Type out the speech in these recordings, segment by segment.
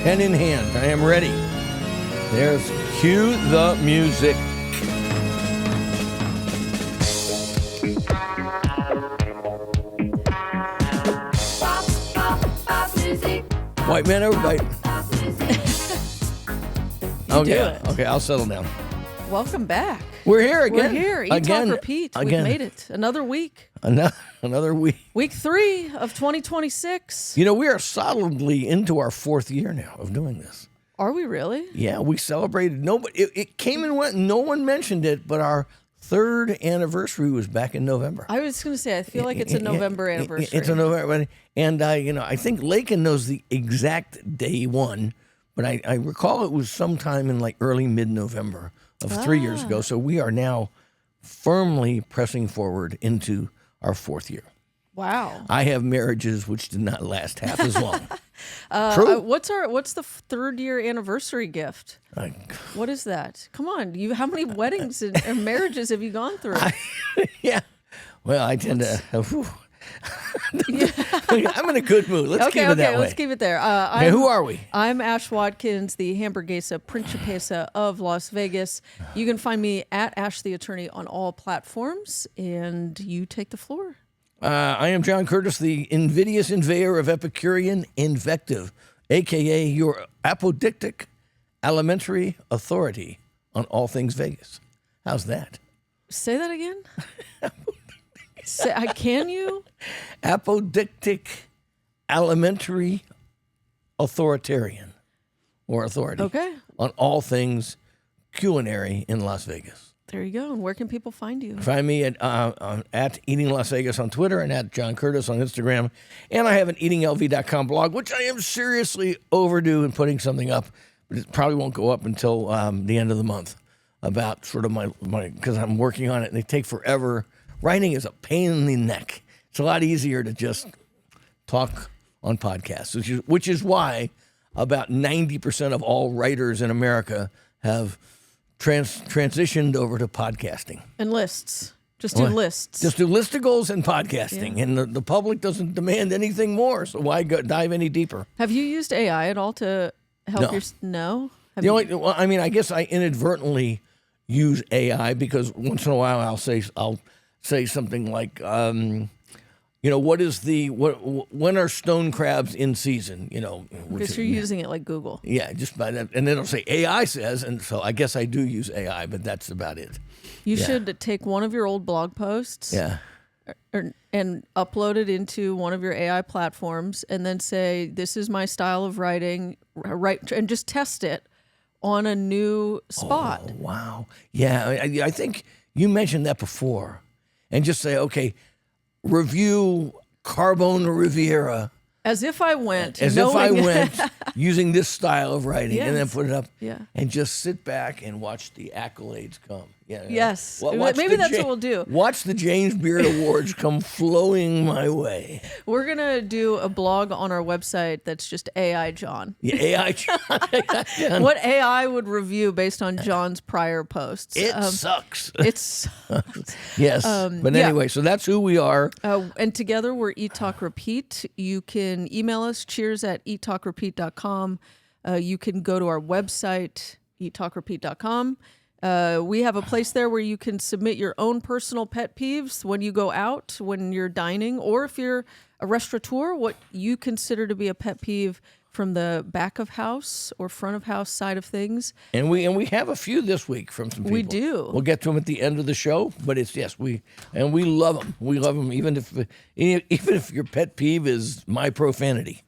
pen in hand. I am ready. There's cue the music. White man everybody. Okay, I'll settle down. Welcome back. We're here again. We're here. Eat, again, talk, repeat. Again. We've made it. Another week. Another week. Week 3 of 2026. You know, we are solidly into our 4th year now of doing this. Are we really? Yeah, we celebrated. It came and went. No one mentioned it, but our 3rd anniversary was back in November. I was going to say, I feel like it's a November anniversary. It's a November, and I think Lakin knows the exact day one, but I recall it was sometime in like early mid-November of 3 years ago. So we are now firmly pressing forward into our 4th year. Wow. I have marriages which did not last half as long. True. What's the 3rd year anniversary gift? What is that? Come on, how many weddings and marriages have you gone through? Yeah. Well, I tend to. I'm in a good mood. Let's keep it that way. Let's keep it there. Who are we? I'm Ash Watkins, the Hamburguesa Principessa of Las Vegas. You can find me at Ash the Attorney on all platforms, and you take the floor. I am John Curtis, the invidious inveyor of Epicurean invective, a.k.a. your apodictic alimentary authority on all things Vegas. How's that? Say that again? Can you? Apodictic alimentary authoritarian or authority. Okay. On all things culinary in Las Vegas. There you go. And where can people find you? Find me at Eating Las Vegas on Twitter and at John Curtis on Instagram. And I have an eatinglv.com blog, which I am seriously overdue in putting something up, but it probably won't go up until the end of the month, about sort of my because I'm working on it and they take forever. Writing is a pain in the neck. It's a lot easier to just talk on podcasts, which is why about 90% of all writers in America have transitioned over to podcasting. And lists. Just do lists. Just do listicles and podcasting. Yeah. And the public doesn't demand anything more, so why dive any deeper? Have you used AI at all to help No? I guess I inadvertently use AI because once in a while I'll say something like, when are stone crabs in season? Because you're using it like Google. Yeah, just by that, and then it'll say AI says, and so I guess I do use AI, but that's about it. You should take one of your old blog posts, and upload it into one of your AI platforms, and then say, "This is my style of writing," and just test it on a new spot. Oh, wow! Yeah, I think you mentioned that before. And just say, okay, review Carbone Riviera. As if I went. Using this style of writing, and then put it up and just sit back and watch the accolades come. Yeah. Yes. Maybe that's what we'll do. Watch the James Beard Awards come flowing my way. We're going to do a blog on our website that's just AI John. Yeah, AI John. What AI would review based on John's prior posts. It sucks. It sucks. Yes. But anyway, so that's who we are. And together we're Eat, Talk, Repeat. You can email us, cheers@eattalkrepeat.com. You can go to our website, eattalkrepeat.com. We have a place there where you can submit your own personal pet peeves when you go out, when you're dining, or if you're a restaurateur, what you consider to be a pet peeve from the back of house or front of house side of things. And we have a few this week from some people. We do. We'll get to them at the end of the show, but we love them. We love them even if your pet peeve is my profanity.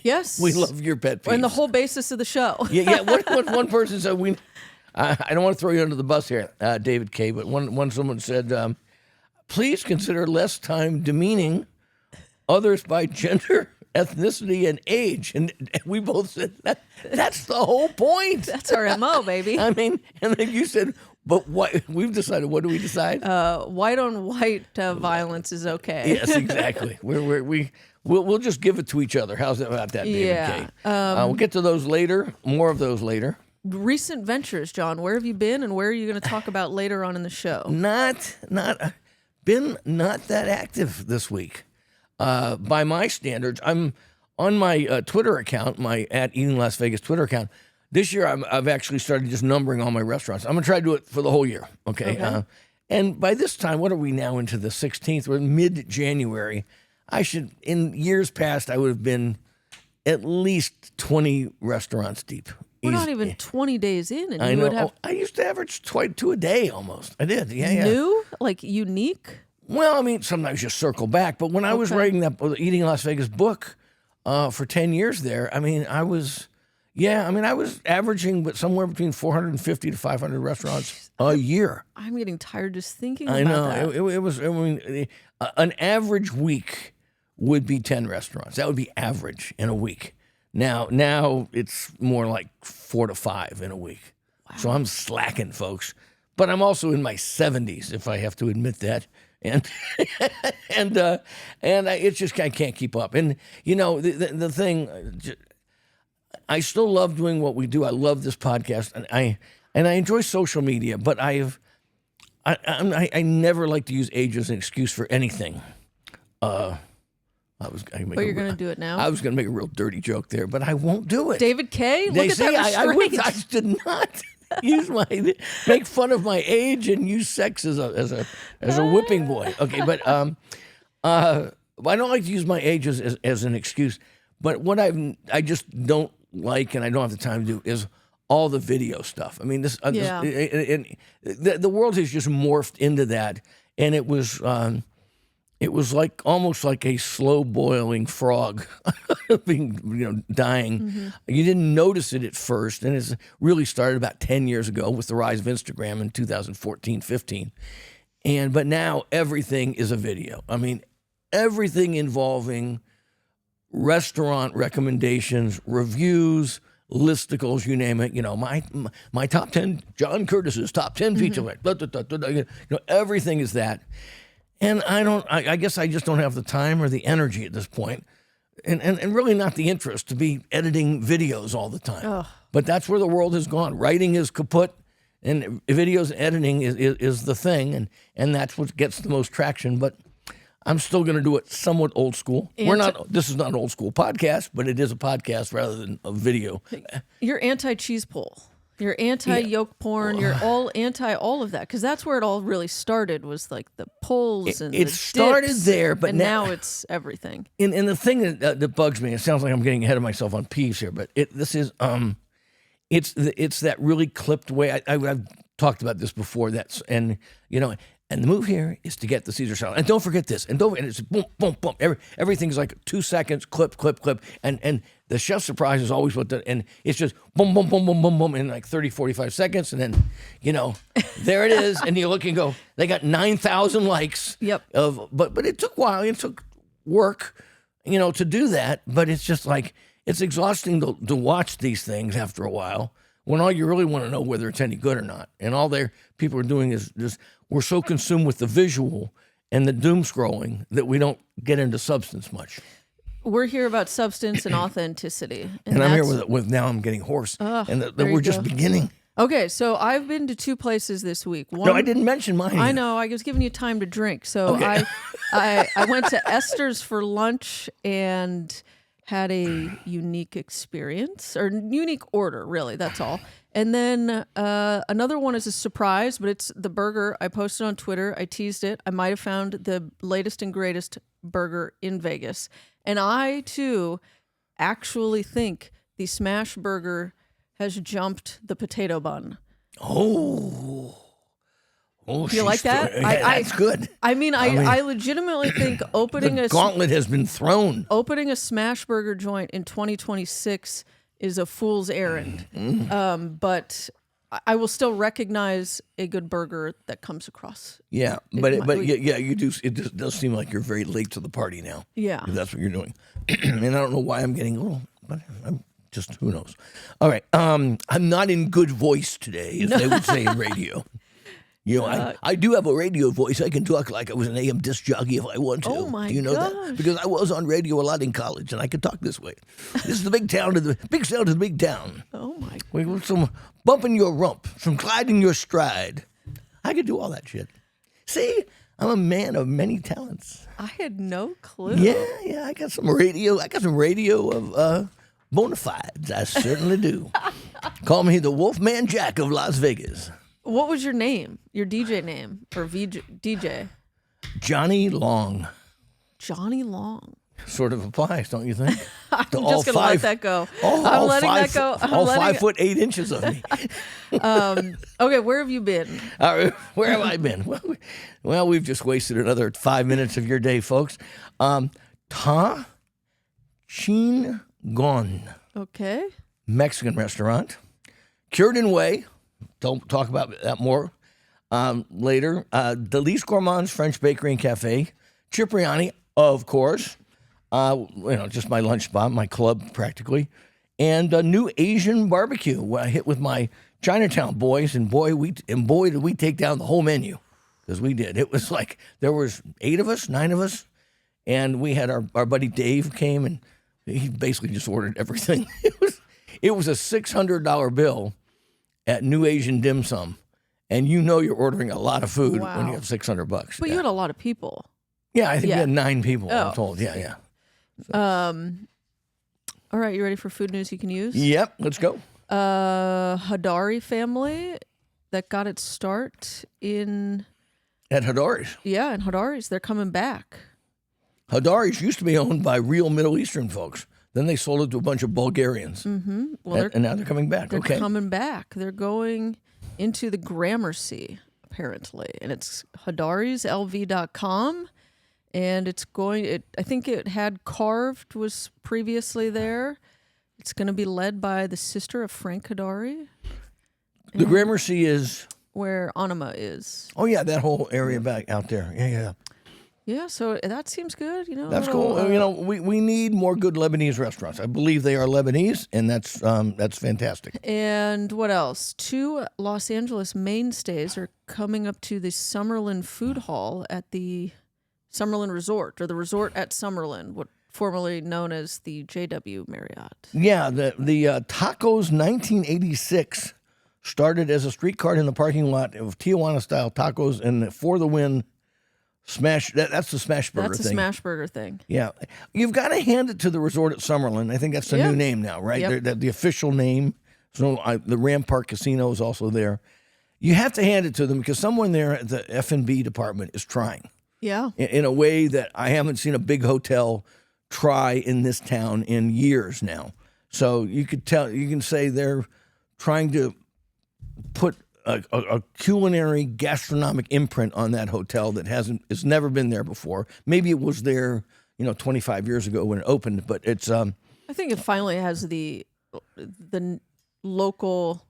Yes. We love your pet peeves. And the whole basis of the show. Yeah. What one person said, I don't want to throw you under the bus here, David K., but someone said, please consider less time demeaning others by gender, ethnicity, and age. And we both said, that's the whole point. That's our MO, baby. I mean, and then you said, but what we've decided, what do we decide? White on white violence is okay. Yes, exactly. We'll just give it to each other. How's that about that, David K.? We'll get to those later, more of those later. Recent ventures, John. Where have you been, and where are you going to talk about later on in the show? Not that active this week. By my standards, I'm on my Twitter account, my @EatingLasVegas Twitter account, this year I've actually started just numbering all my restaurants. I'm going to try to do it for the whole year, okay? And by this time, what are we now into the 16th? We're mid-January. In years past, I would have been at least 20 restaurants deep. We're not even 20 days in, and I you know. would have I used to average 2 a day almost. I did, yeah. new, like unique. Well, I mean, sometimes you circle back, but when I was writing that Eating Las Vegas book for 10 years there, I mean, I was averaging somewhere between 450 to 500 restaurants a year. I'm getting tired just thinking I about know. that. It was, I mean, an average week would be 10 restaurants. That would be average in a week. Now it's more like 4 to 5 in a week. Wow. So I'm slacking, folks. But I'm also in my 70s, if I have to admit that. And it's just I can't keep up. And the thing, I still love doing what we do. I love this podcast, and I enjoy social media. But I never like to use age as an excuse for anything. But you're going to do it now? I was going to make a real dirty joke there, but I won't do it. David K? Look at that restraint. I did not make fun of my age and use sex as a whipping boy. Okay, but I don't like to use my age as an excuse. But what I just don't like, and I don't have the time to do, is all the video stuff. I mean, the world has just morphed into that, and it was like almost like a slow boiling frog being, dying. Mm-hmm. You didn't notice it at first, and it's really started about 10 years ago with the rise of Instagram in 2014, 15. But now everything is a video. I mean, everything involving restaurant recommendations, reviews, listicles, you name it. My top 10, John Curtis's top 10 pizza. Everything is that. And I guess I just don't have the time or the energy at this point, and really not the interest to be editing videos all the time. Ugh. But that's where the world has gone. Writing is kaput, and videos editing is the thing, and that's what gets the most traction. But I'm still going to do it somewhat old school. This is not an old school podcast, but it is a podcast rather than a video. You're anti-cheese pull. You're anti-yolk porn. You're all anti all of that, because that's where it all really started, was like the pulls and it started dips, there, but now it's everything. And the thing that bugs me, it sounds like I'm getting ahead of myself on peeves here, but it's that really clipped way. I've talked about this before. And the move here is to get the Caesar salad. And don't forget this. And it's boom, boom, boom. Everything's like 2 seconds, clip. And the chef surprise is always and it's just boom, boom, boom, boom, boom, boom in like 30, 45 seconds. And then, there it is. And you look and go, they got 9,000 likes. Yep. But it took a while. It took work, to do that. But it's just like, it's exhausting to watch these things after a while, when all you really want to know whether it's any good or not. And all people are doing is just, we're so consumed with the visual and the doom scrolling that we don't get into substance much. We're here about substance and authenticity. And I'm here with now I'm getting hoarse. And we're just beginning. Okay, so I've been to 2 places this week. No, I didn't mention mine. I know. I was giving you time to drink. So okay. I went to Esther's for lunch and had a unique experience, or unique order, really. That's all. And then another one is a surprise, but it's the burger. I posted on Twitter. I teased it. I might have found the latest and greatest burger in Vegas. And I, too, actually think the smash burger has jumped the potato bun. Oh, you like that? That's good. I mean, I legitimately think opening the gauntlet has been thrown. Opening a smash burger joint in 2026 is a fool's errand. Mm-hmm. But I will still recognize a good burger that comes across. Yeah, you do. It does seem like you're very late to the party now. Yeah, if that's what you're doing. And I don't know why I'm getting a little, but I'm just, who knows. All right, I'm not in good voice today, as they would say in radio. I do have a radio voice. I can talk like I was an AM disc jockey if I want to. Oh my Do you know that? Because I was on radio a lot in college, and I could talk this way. This is the big town to the big sound to the big town. Oh my! We want some bumping your rump, some gliding your stride. I could do all that shit. See, I'm a man of many talents. I had no clue. Yeah. I got some radio of bona fides. I certainly do. Call me the Wolfman Jack of Las Vegas. What was your name? Your DJ name or DJ? Johnny Long. Johnny Long. Sort of applies, don't you think? I'm just gonna let that go. All letting that go. All 5 foot 8 inches of me. Okay, where have you been? Where have I been? Well, we've just wasted another 5 minutes of your day, folks. Ta Chin Gon. Okay. Mexican restaurant. Cured Way. Don't talk about that more later. Delice Gourmand's French Bakery and Cafe. Cipriani, of course. Just my lunch spot, my club practically. And a new Asian barbecue where I hit with my Chinatown boys, and boy, did we take down the whole menu, because we did. It was like there was 9 of us, and we had our buddy Dave came, and he basically just ordered everything. It was a $600 bill at New Asian Dim Sum, and you're ordering a lot of food when you have $600. But you had a lot of people. Yeah, I think we had 9 people. I'm told. Yeah. All right, you ready for food news you can use? Yep, let's go. Hadari family that got its start at Hadari's. Yeah, in Hadari's. They're coming back. Hadari's used to be owned by real Middle Eastern folks. Then they sold it to a bunch of Bulgarians. Mm-hmm. Well, and now they're coming back. They're coming back. They're going into the Gramercy, apparently. And it's hadaryslv.com. And it's I think it had Carved was previously there. It's going to be led by the sister of Frank Hadari. The Gramercy is where Anima is. Oh yeah, that whole area back out there. Yeah. Yeah, so that seems good. That's cool. We need more good Lebanese restaurants. I believe they are Lebanese, and that's fantastic. And what else? 2 Los Angeles mainstays are coming up to the Summerlin Food Hall at the Summerlin Resort, or the resort at Summerlin, what formerly known as the JW Marriott. Yeah, the Tacos 1986 started as a street cart in the parking lot of Tijuana-style tacos, and For the Win smash. That's the smash burger thing. That's a smash burger thing. Yeah, you've got to hand it to the resort at Summerlin. I think that's the new name now, right? Yep. The official name. So the Rampart Casino is also there. You have to hand it to them because someone there at the F&B department is trying. Yeah. In a way that I haven't seen a big hotel try in this town in years now. So you can say they're trying to put a culinary gastronomic imprint on that hotel that it's never been there before. Maybe it was there, 25 years ago when it opened, but it's I think it finally has the local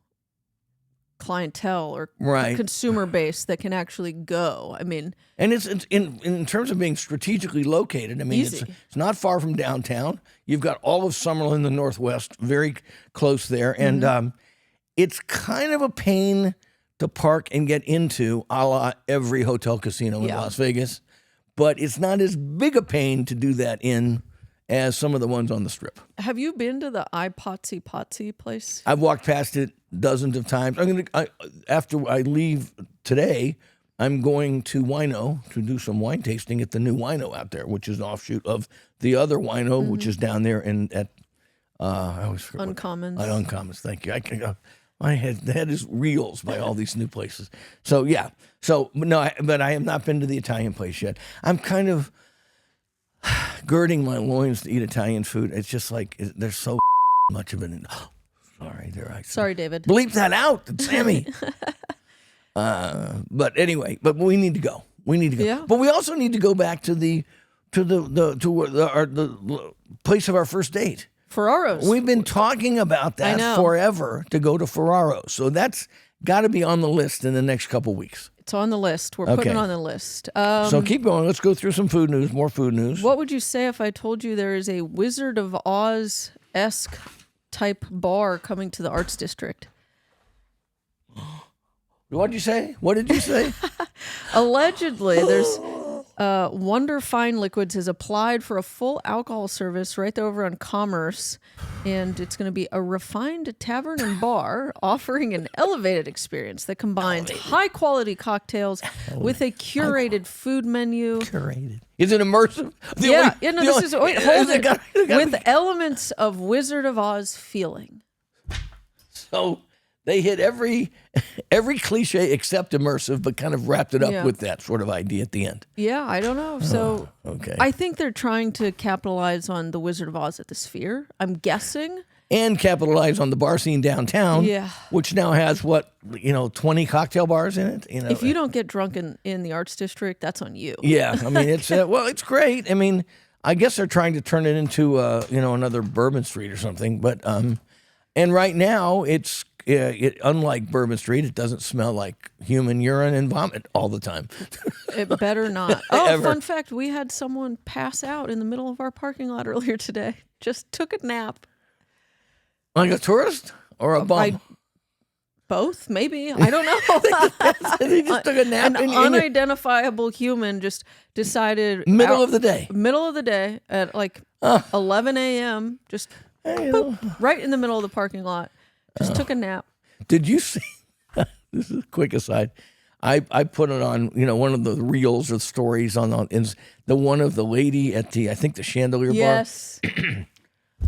clientele or consumer base that can actually go. I mean, and it's in terms of being strategically located. I mean, it's not far from downtown. You've got all of Summerlin, the Northwest, very close there, and it's kind of a pain to park and get into, a la every hotel casino in Las Vegas, but it's not as big a pain to do that in as some of the ones on the Strip. Have you been to the Potsy place? I've walked past it dozens of times. After I leave today, I'm going to Wino to do some wine tasting at the new Wino out there, which is an offshoot of the other Wino, which is down there at I always forget Uncommons. Uncommons. Thank you. My head is reels by all these new places. So yeah. But I have not been to the Italian place yet. I'm kind of girding my loins to eat Italian food. It's just like there's so much of it. Sorry, David. Bleep that out. It's Sammy. But anyway, we need to go. Yeah. But we also need to go back to the place of our first date. Ferraro's. We've been talking about that forever, to go to Ferraro's. So that's got to be on the list in the next couple weeks. It's on the list. We're putting it on the list. So keep going. Let's go through some food news, more food news. What would you say if I told you there is a Wizard of Oz-esque type bar coming to the Arts District? What did you say? Allegedly, Wonder Fine Liquids has applied for a full alcohol service right over on Commerce, and it's going to be a refined tavern and bar offering an elevated experience that combines high-quality cocktails with a curated food menu. Curated. Is it immersive? With elements of Wizard of Oz feeling. So they hit every cliche except immersive, but kind of wrapped it up with that sort of idea at the end. Yeah, I don't know. So okay. I think they're trying to capitalize on the Wizard of Oz at the Sphere, I'm guessing. And capitalize on the bar scene downtown, which now has 20 cocktail bars in it. If you don't get drunk in the Arts District, that's on you. Yeah, I mean it's it's great. I mean, I guess they're trying to turn it into another Bourbon Street or something. But and right now it's unlike Bourbon Street, it doesn't smell like human urine and vomit all the time. It better not. Oh, fun fact: we had someone pass out in the middle of our parking lot earlier today. Just took a nap. Like a tourist or a bum? Both, maybe. I don't know. They just took a nap. An unidentifiable human just decided... Middle of the day at like 11 a.m. Just boop, right in the middle of the parking lot. Just took a nap. Did you see... This is a quick aside. I put it on, one of the reels or stories on the one of the lady at I think the Chandelier Bar. Yes.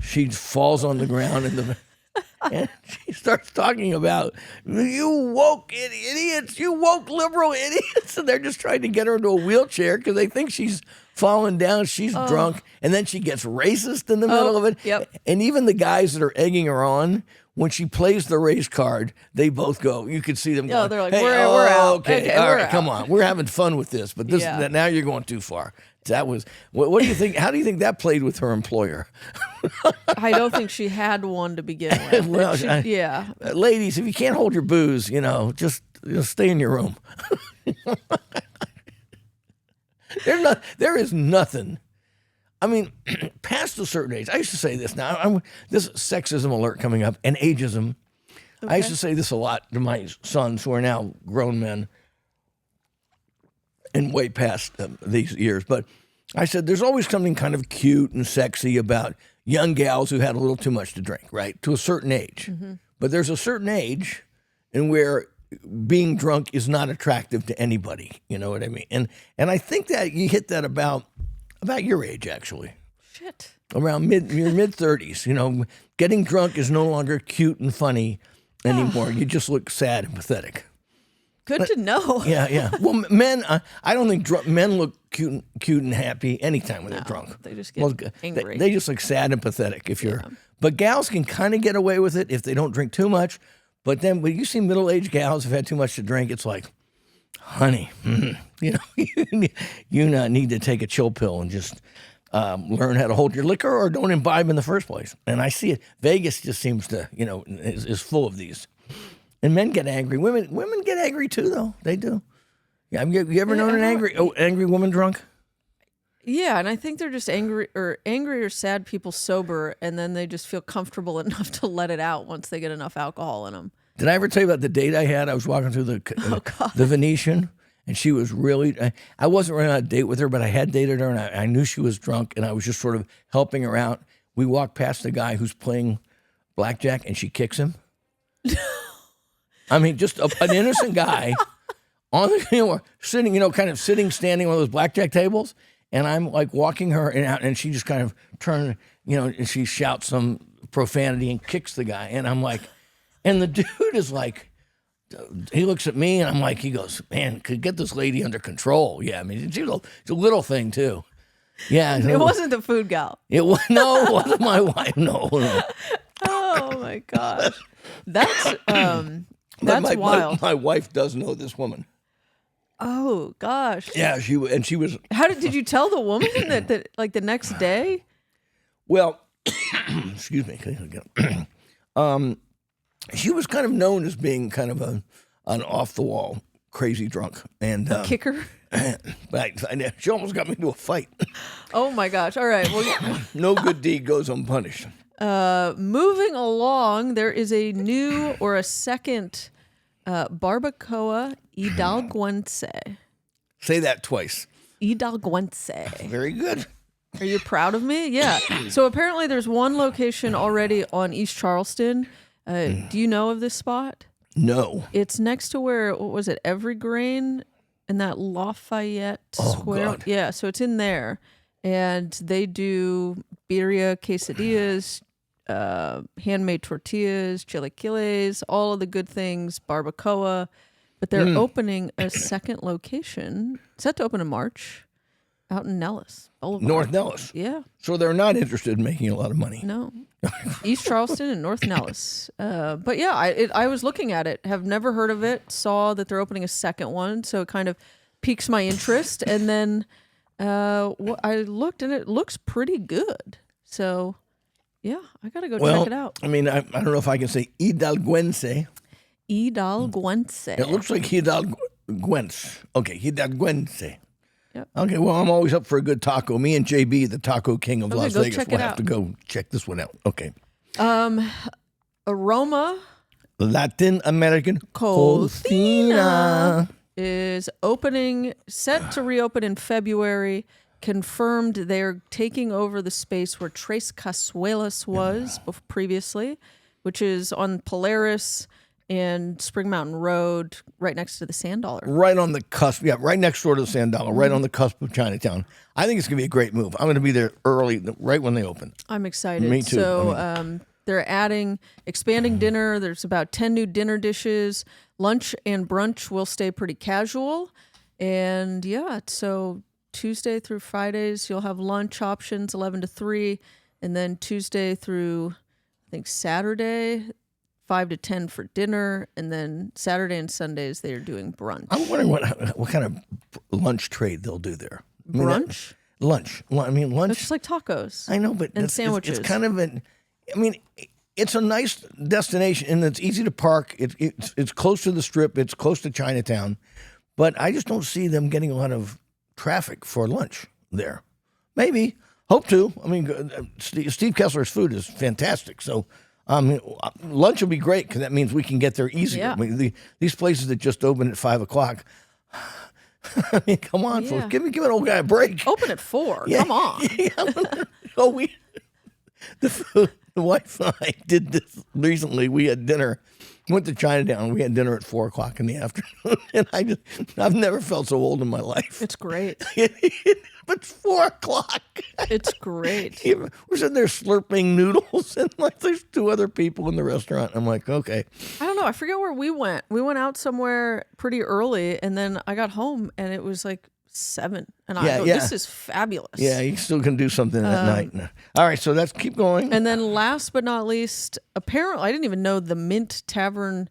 She falls on the ground and she starts talking about, you woke idiots, you woke liberal idiots. And they're just trying to get her into a wheelchair because they think she's falling down. She's drunk. And then she gets racist in the middle of it. Yep. And even the guys that are egging her on, when she plays the race card, they both go. You could see them go. They're like, hey, we're out. Okay, all right, come on. We're having fun with this. But now you're going too far. That was, what do you think? How do you think that played with her employer? I don't think she had one to begin with. Well, ladies, if you can't hold your booze, just stay in your room. There is nothing. I mean, past a certain age, I used to say this now, this sexism alert coming up and ageism. Okay. I used to say this a lot to my sons who are now grown men and way past these years. But I said, there's always something kind of cute and sexy about young gals who had a little too much to drink, right? To a certain age. Mm-hmm. But there's a certain age in where being drunk is not attractive to anybody. You know what I mean? And I think that you hit that about your age, actually. Shit. Around your mid-30s. Getting drunk is no longer cute and funny anymore. You just look sad and pathetic. Good to know. Yeah. Well, men, I don't think men look cute and happy anytime when they're drunk. They just get angry. They just look sad and pathetic. But gals can kind of get away with it if they don't drink too much. But then when you see middle-aged gals who've had too much to drink, it's like, honey, you need to take a chill pill and just learn how to hold your liquor or don't imbibe in the first place. And I see it. Vegas just seems to, is full of these. And men get angry. Women get angry too, though. They do. Yeah, have you ever known an angry woman drunk? Yeah, and I think they're just angry or sad people sober, and then they just feel comfortable enough to let it out once they get enough alcohol in them. Did I ever tell you about the date I had? I was walking through the Venetian, and she was really... I wasn't really on a date with her, but I had dated her, and I knew she was drunk, and I was just sort of helping her out. We walked past a guy who's playing blackjack, and she kicks him. I mean, just an innocent guy on the, sitting, kind of standing on those blackjack tables. And I'm like walking her out, and she just kind of turned, and she shouts some profanity and kicks the guy. And I'm like, and the dude is like, he looks at me, and I'm like, he goes, man, could get this lady under control. Yeah, I mean, it's a little thing too. Yeah. It wasn't the food gal. It wasn't my wife. No. Oh my gosh. That's wild. My wife does know this woman. Oh gosh. Yeah, she was. How did you tell the woman that like the next day? Well, excuse me. She was kind of known as being kind of an off the wall crazy drunk and a kicker. But she almost got me into a fight. Oh my gosh! All right. Well, no good deed goes unpunished. Moving along, there is a new or a second barbacoa hidalguense. Say that twice. Hidalguense. Very good. Are you proud of me? Yeah. So apparently there's one location already on East Charleston. Do you know of this spot? No. It's next to where, what was it, Evergreen and that Lafayette Square? God. Yeah, so it's in there. And they do birria, quesadillas, handmade tortillas, chilaquiles, all of the good things, barbacoa. But they're opening a second location, set to open in March, out in Nellis Boulevard. North Nellis. Yeah. So they're not interested in making a lot of money. No. East Charleston and North Nellis. But yeah, I was looking at it, have never heard of it, saw that they're opening a second one, so it kind of piques my interest. And then I looked, and it looks pretty good. So yeah, I got to go check it out. I mean, I don't know if I can say Hidalguense. Hidalguense. It looks like Hidalguense. Okay, Hidalguense. Yep. Okay, well, I'm always up for a good taco. Me and JB, the taco king of Las go Vegas, check will it have out. to go check this one out. Okay. Aroma Latin American Cocina is opening, set to reopen in February. Confirmed they're taking over the space where Tres Casuelas was previously, which is on Polaris and Spring Mountain Road, right next to the Sand Dollar. Right on the cusp. Yeah, right next door to the Sand Dollar, right on the cusp of Chinatown. I think it's going to be a great move. I'm going to be there early, right when they open. I'm excited. Me too. So they're expanding dinner. There's about 10 new dinner dishes. Lunch and brunch will stay pretty casual. And yeah, so Tuesday through Fridays, you'll have lunch options 11 to 3. And then Tuesday through, I think, Saturday, 5 to 10 for dinner. And then Saturday and Sundays, they're doing brunch. I'm wondering what kind of lunch trade they'll do there. I mean, Brunch? Lunch. I mean, lunch. It's just like tacos. I know, but and it's sandwiches. It's kind of it's a nice destination, and it's easy to park. It's close to the Strip. It's close to Chinatown. But I just don't see them getting a lot of traffic for lunch there. Maybe. Hope to. I mean, Steve Kessler's food is fantastic. So lunch will be great because that means we can get there easier. Yeah. I mean, these places that just open at 5 o'clock, I mean, come on, folks. Give an old guy a break. Open at 4. Yeah. Come on. The wife and I did this recently. We had dinner, went to Chinatown. We had dinner at 4 o'clock in the afternoon, and I've never felt so old in my life. It's great. But 4 o'clock. It's great. We're sitting there slurping noodles, and like there's 2 other people in the restaurant. I'm like, okay. I don't know. I forget where we went. We went out somewhere pretty early, and then I got home, and it was like 7. And I go, this is fabulous. Yeah, you still can do something at night. All right, so let's keep going. And then last but not least, apparently, I didn't even know the Mint Tavern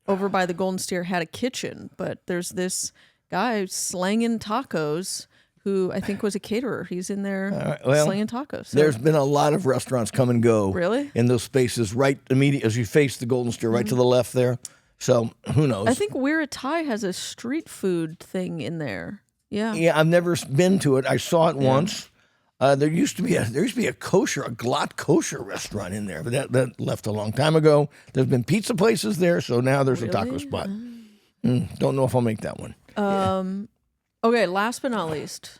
over by the Golden Steer had a kitchen, but there's this guy slanging tacos who I think was a caterer. He's in there slinging tacos. So. There's been a lot of restaurants come and go. Really? In those spaces right immediately as you face the Golden Steer, right to the left there. So who knows? I think Weird Thai has a street food thing in there. Yeah. Yeah, I've never been to it. I saw it once. There used to be a glot kosher restaurant in there, but that left a long time ago. There's been pizza places there, so now there's a taco spot. Don't know if I'll make that one. Okay, last but not least,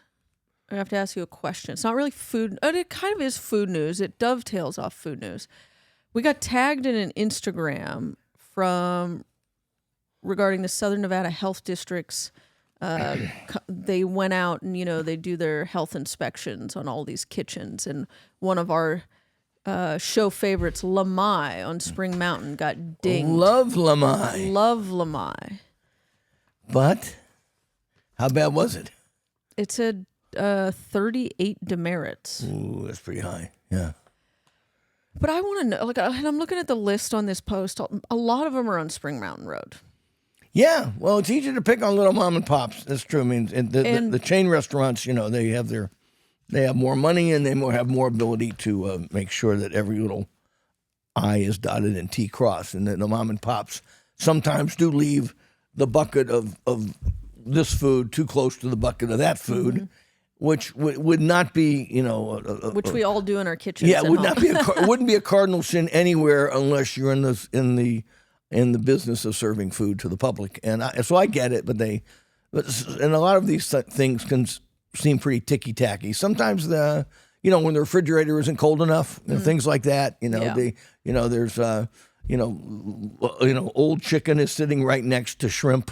I have to ask you a question. It's not really food. It kind of is food news. It dovetails off food news. We got tagged in an Instagram regarding the Southern Nevada Health District's. They went out and, they do their health inspections on all these kitchens. And one of our show favorites, Lamai on Spring Mountain, got dinged. Love Lamai. Love Lamai. But how bad was it? It said 38 demerits. Ooh, that's pretty high. Yeah. But I want to know, and I'm looking at the list on this post. A lot of them are on Spring Mountain Road. Yeah, well, it's easy to pick on little mom and pops. That's true. I mean, the chain restaurants, they have more money and they have more ability to make sure that every little I is dotted and T crossed. And the mom and pops sometimes do leave the bucket of this food too close to the bucket of that food, which would not be, which we all do in our kitchens. Yeah, it would not be it wouldn't be a cardinal sin anywhere unless you're in the business of serving food to the public. And so I get it, but a lot of these things can seem pretty ticky-tacky. Sometimes when the refrigerator isn't cold enough, things like that, there's old chicken is sitting right next to shrimp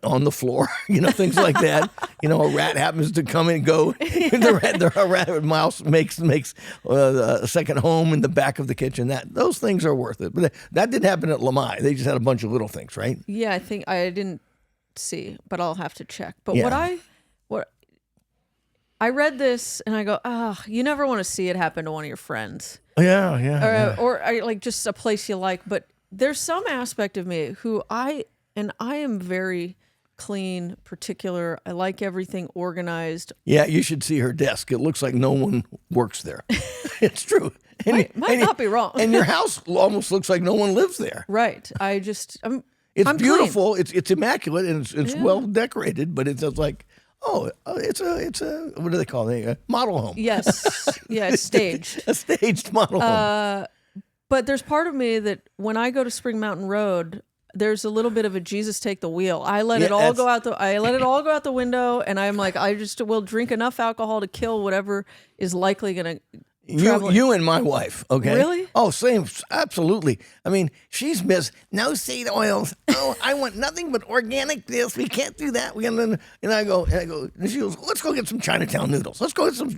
on the floor, things like that. A rat happens to come and go. The rat mouse makes a second home in the back of the kitchen. Those things are worth it. But that didn't happen at Lamai. They just had a bunch of little things, right? Yeah, I think I didn't see, but I'll have to check. But Yeah. what I read this and I go, you never want to see it happen to one of your friends. Yeah. Or like just a place you like. But there's some aspect of me who I am very clean, particular. I like everything organized. Yeah, you should see her desk. It looks like no one works there. It's true. Might not be wrong. And your house almost looks like no one lives there. Right. It's I'm beautiful. clean. It's immaculate and it's well decorated, but it's just like, it's a what do they call it? A model home. Yes. Yeah, it's staged. A staged model home. But there's part of me that when I go to Spring Mountain Road, there's a little bit of a Jesus take the wheel. I let it all go out the window, and I'm like, I just will drink enough alcohol to kill whatever is likely going to. You and my wife, okay? Really? Oh, same, absolutely. I mean, she's no seed oils. Oh, I want nothing but organic this. We can't do that. And I go, and she goes, let's go get some Chinatown noodles. Let's go get some,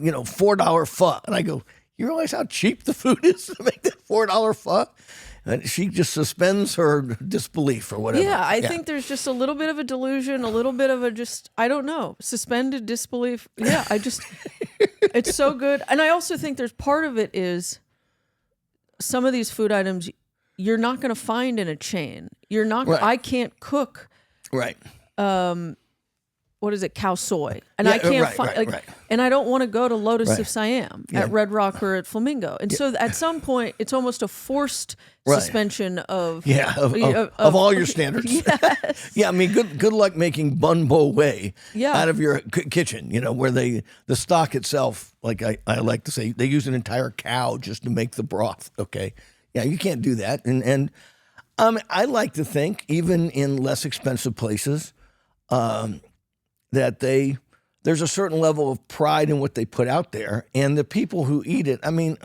$4 pho. And I go, you realize how cheap the food is to make that $4 pho? And she just suspends her disbelief or whatever. Yeah, I think there's just a little bit of a delusion, a little bit of I don't know, suspended disbelief. Yeah, it's so good. And I also think there's part of it is some of these food items you're not going to find in a chain. You're not, right. I can't cook. Right. What is it? Cow soy. And I can't find, right. and I don't want to go to Lotus Right. of Siam Yeah. at Red Rock or at Flamingo. And so at some point, it's almost a forced Right. suspension of all your standards. Yes. Yeah, I mean, good luck making bun bo whey Yeah. out of your kitchen, where the stock itself, like I like to say, they use an entire cow just to make the broth, okay? Yeah, you can't do that. And I like to think, even in less expensive places, that there's a certain level of pride in what they put out there, and the people who eat it. I mean,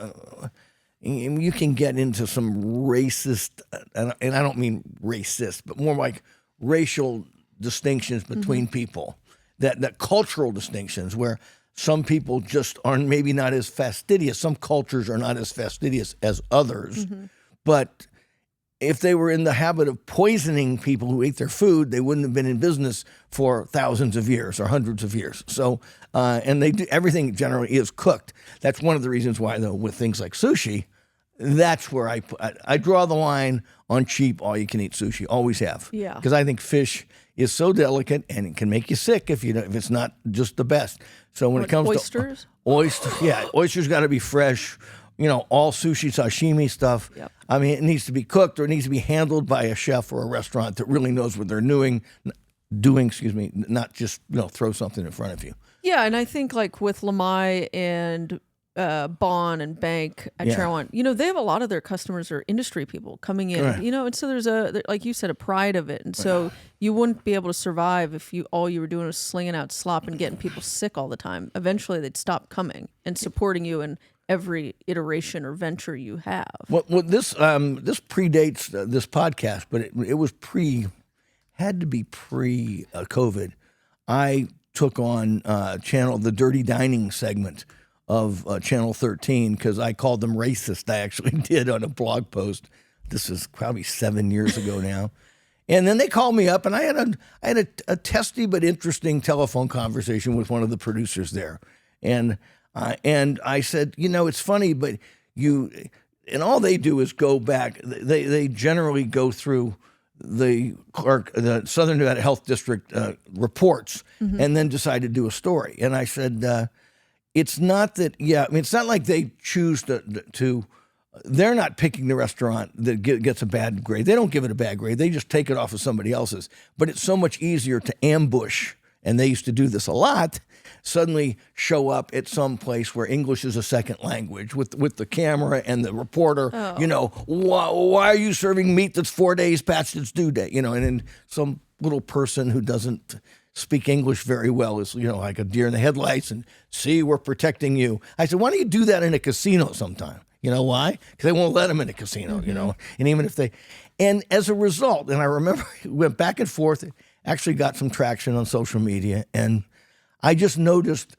you can get into some racist, and I don't mean racist, but more like racial distinctions between people, that cultural distinctions where some people just are maybe not as fastidious. Some cultures are not as fastidious as others, but if they were in the habit of poisoning people who ate their food, they wouldn't have been in business for thousands of years or hundreds of years. So, and they do, everything generally is cooked. That's one of the reasons why, though, with things like sushi, that's where I draw the line on cheap, all-you-can-eat sushi. Always have. Yeah. Because I think fish is so delicate and it can make you sick if it's not just the best. So when it comes oysters? to oysters got to be fresh. All sushi, sashimi stuff. Yep. I mean, it needs to be cooked or it needs to be handled by a chef or a restaurant that really knows what they're doing, not just, throw something in front of you. Yeah, and I think like with Lamai and Bon and Bank at Charawan, they have a lot of their customers are industry people coming in, Right. and so there's like you said, a pride of it. And so you wouldn't be able to survive if all you were doing was slinging out slop and getting people sick all the time. Eventually they'd stop coming and supporting you in every iteration or venture you have. Well, this predates this podcast, but it was had to be pre-COVID. I took on the Dirty Dining segment of Channel 13 because I called them racist. I actually did on a blog post. This is probably 7 years ago now. And then they called me up, and I had a testy but interesting telephone conversation with one of the producers there. And I said, it's funny, but and all they do is go back. They generally go through the Southern Nevada Health District reports and then decide to do a story. And I said, it's not that, it's not like they choose to they're not picking the restaurant that gets a bad grade. They don't give it a bad grade. They just take it off of somebody else's. But it's so much easier to ambush, and they used to do this a lot, suddenly show up at some place where English is a second language with the camera and the reporter, why are you serving meat that's 4 days past its due date? And then some little person who doesn't speak English very well. It's, like a deer in the headlights and see, we're protecting you. I said, why don't you do that in a casino sometime? You know why? Because they won't let them in a casino, and even if and as a result, and I remember it went back and forth, it actually got some traction on social media. And I just noticed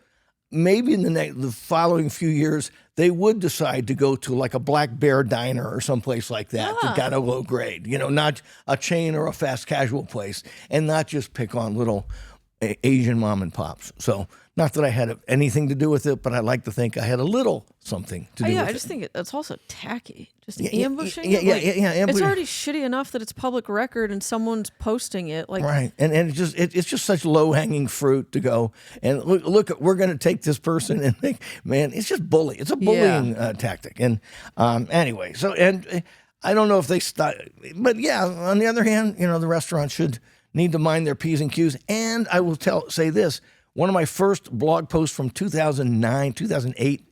maybe in the following few years, they would decide to go to like a Black Bear diner or someplace like that that got a low grade, not a chain or a fast casual place, and not just pick on little Asian mom and pops. So not that I had anything to do with it, but I like to think I had a little something to do with it. I just think that's also tacky. Just ambushing yeah, it. Yeah. It's already shitty enough that it's public record and someone's posting it. Right, and it's just such low hanging fruit to go and look. We're going to take this person and it's just bully. It's a bullying tactic. And anyway, so I don't know if they start, but yeah. On the other hand, the restaurant should need to mind their P's and Q's. And I will say this. One of my first blog posts from 2009, 2008,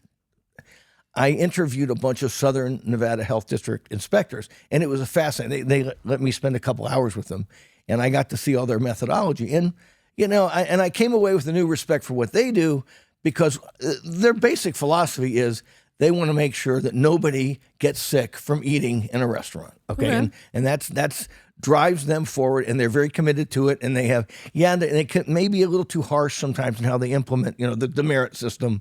I interviewed a bunch of Southern Nevada Health District inspectors, and it was fascinating. They let me spend a couple hours with them, and I got to see all their methodology. And, I came away with a new respect for what they do, because their basic philosophy is they want to make sure that nobody gets sick from eating in a restaurant. Okay. And that's drives them forward, and they're very committed to it. And they have, they can maybe a little too harsh sometimes in how they implement, the merit system,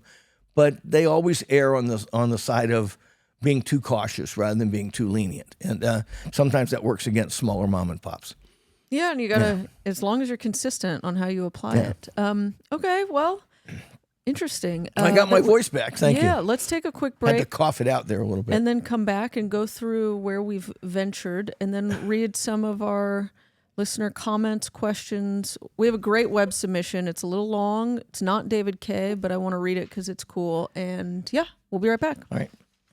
but they always err on the side of being too cautious rather than being too lenient. And sometimes that works against smaller mom and pops. Yeah, and you gotta, as long as you're consistent on how you apply it. Okay, well, interesting. I got my voice back. Thank you. Yeah, let's take a quick break. I had to cough it out there a little bit. And then come back and go through where we've ventured, and then read some of our listener comments, questions. We have a great web submission. It's a little long. It's not David K., but I want to read it because it's cool. And yeah, we'll be right back. All right.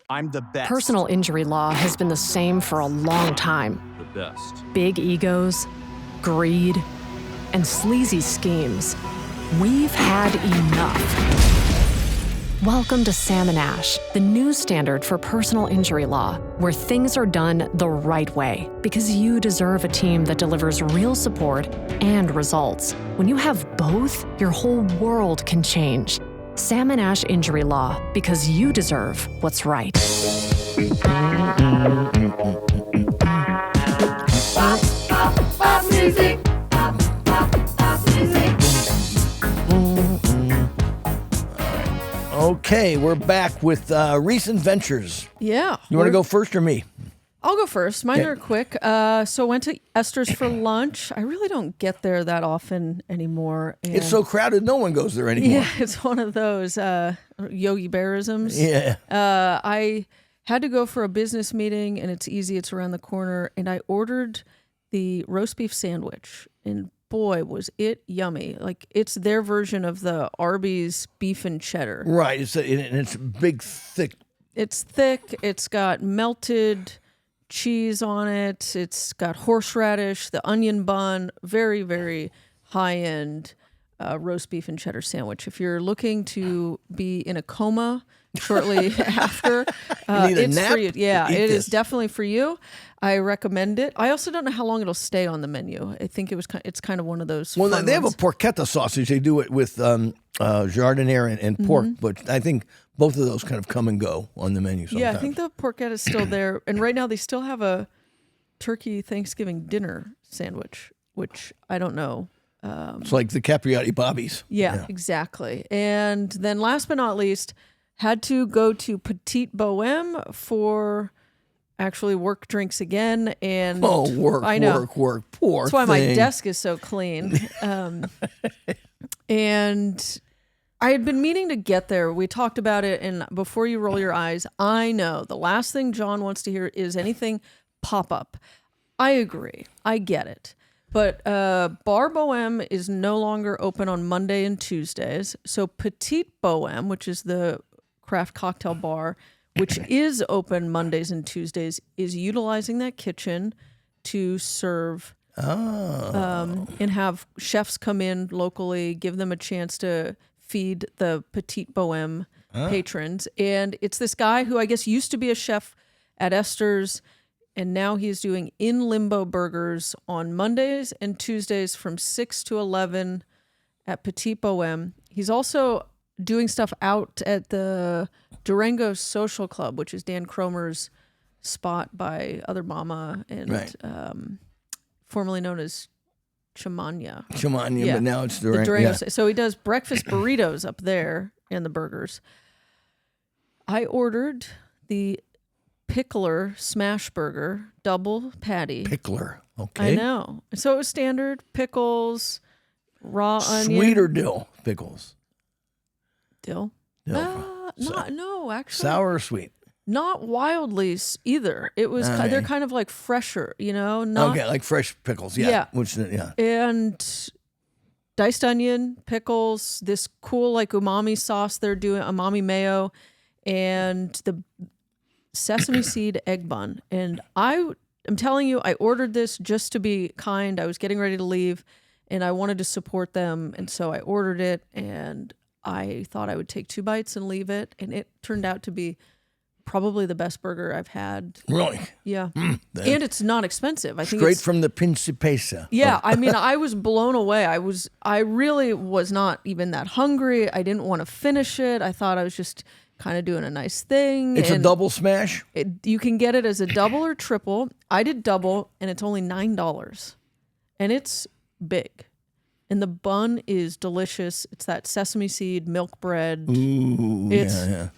I'm the best. Personal injury law has been the same for a long time. The best. Big egos, greed, and sleazy schemes. We've had enough. Welcome to Sam and Ash, the new standard for personal injury law, where things are done the right way, because you deserve a team that delivers real support and results. When you have both, your whole world can change. Sam and Ash Injury Law, because you deserve what's right. Music. Okay, we're back with recent ventures. Yeah. You want to go first or me? I'll go first. Mine are quick. So I went to Esther's for lunch. I really don't get there that often anymore. And It's so crowded, no one goes there anymore. yeah, it's one of those Yogi Bearisms. Yeah. I had to go for a business meeting, and it's easy. It's around the corner. And I ordered the roast beef sandwich, and boy, was it yummy. Like, it's their version of the Arby's beef and cheddar. Right. It's big, thick. It's thick. It's got melted cheese on it. It's got horseradish, the onion bun, very, very high-end roast beef and cheddar sandwich. If you're looking to be in a coma shortly after, need a it's nap? for you. Yeah, Eat it this. is definitely for you. I recommend it. I also don't know how long it'll stay on the menu. I think it's kind of one of those. Well, fun they have a ones. porchetta sausage. They do it with jardiniere and pork, but I think both of those kind of come and go on the menu sometimes. Yeah, I think the porchetta is still there. And right now they still have a turkey Thanksgiving dinner sandwich, which I don't know. It's like the Capriotti Bobbies. Yeah, exactly. And then last but not least, had to go to Petite Bohème for actually work drinks again. And Oh, work, I know. work. Poor That's why my thing. desk is so clean. And I had been meaning to get there. We talked about it, and before you roll your eyes, I know the last thing John wants to hear is anything pop up. I agree. I get it. But Bar Bohème is no longer open on Monday and Tuesdays. So Petite Bohème, which is the craft cocktail bar, which is open Mondays and Tuesdays, is utilizing that kitchen to serve and have chefs come in locally, give them a chance to feed the Petite Bohème patrons. And it's this guy who I guess used to be a chef at Esther's, and now he's doing In Limbo burgers on Mondays and Tuesdays from 6 to 11 at Petit Bohème. He's also doing stuff out at the Durango Social Club, which is Dan Cromer's spot by Other Mama and formerly known as Chamania, but now it's the Durango. So he does breakfast burritos up there and the burgers. I ordered the Pickler Smash Burger double patty. Pickler, okay. I know. So it was standard pickles, raw onion. Sweet or dill pickles? Dill. No, actually. Sour or sweet? Not wildly either. It was they're kind of like fresher, Not, okay, like fresh pickles. Yeah. And diced onion, pickles, this cool like umami sauce they're doing, umami mayo, and the sesame seed egg bun. And I'm telling you, I ordered this just to be kind. I was getting ready to leave, and I wanted to support them, and so I ordered it. And I thought I would take 2 bites and leave it, and it turned out to be probably the best burger I've had. Really? Yeah. And it's not expensive. I think straight from the Principessa. Yeah. I mean, I was blown away. I really was not even that hungry. I didn't want to finish it. I thought I was just kind of doing a nice thing. It's a double smash? You can get it as a double or triple. I did double, and it's only $9. And it's big. And the bun is delicious. It's that sesame seed milk bread. Ooh, yeah.